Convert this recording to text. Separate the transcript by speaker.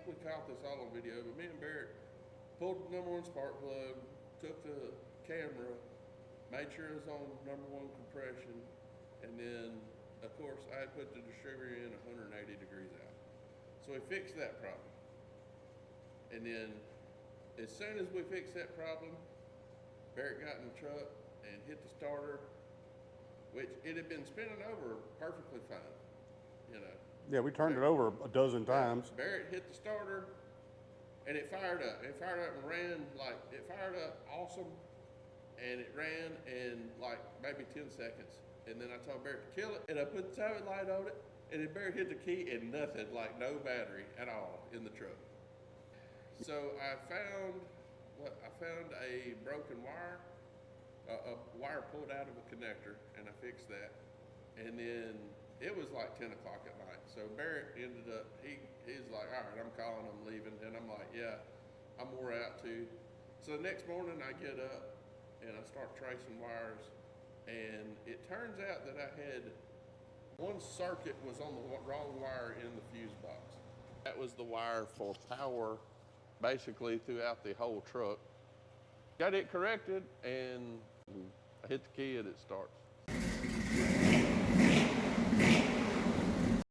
Speaker 1: think we caught this all on video, but me and Barrett pulled the number one spark plug, took the camera, made sure it was on number one compression, and then, of course, I had put the distributor in 180 degrees out. So we fixed that problem. And then, as soon as we fixed that problem, Barrett got in the truck and hit the starter, which it had been spinning over perfectly fine, you know.
Speaker 2: Yeah, we turned it over a dozen times.
Speaker 1: Barrett hit the starter, and it fired up. It fired up and ran it fired up awesome, and it ran in like maybe 10 seconds. And then I told Barrett to kill it, and I put the timing light on it, and then Barrett hit the key, and nothing, like no battery at all in the truck. So I found a broken wire, a wire pulled out of a connector, and I fixed that. And then it was like 10 o'clock at night. So Barrett ended up, he's like, all right, I'm calling, I'm leaving. And I'm like, yeah, I'm wore out too. So the next morning I get up and I start tracing wires. And it turns out that I had one circuit was on the wrong wire in the fuse box. That was the wire for power basically throughout the whole truck. Got it corrected and I hit the key and it starts.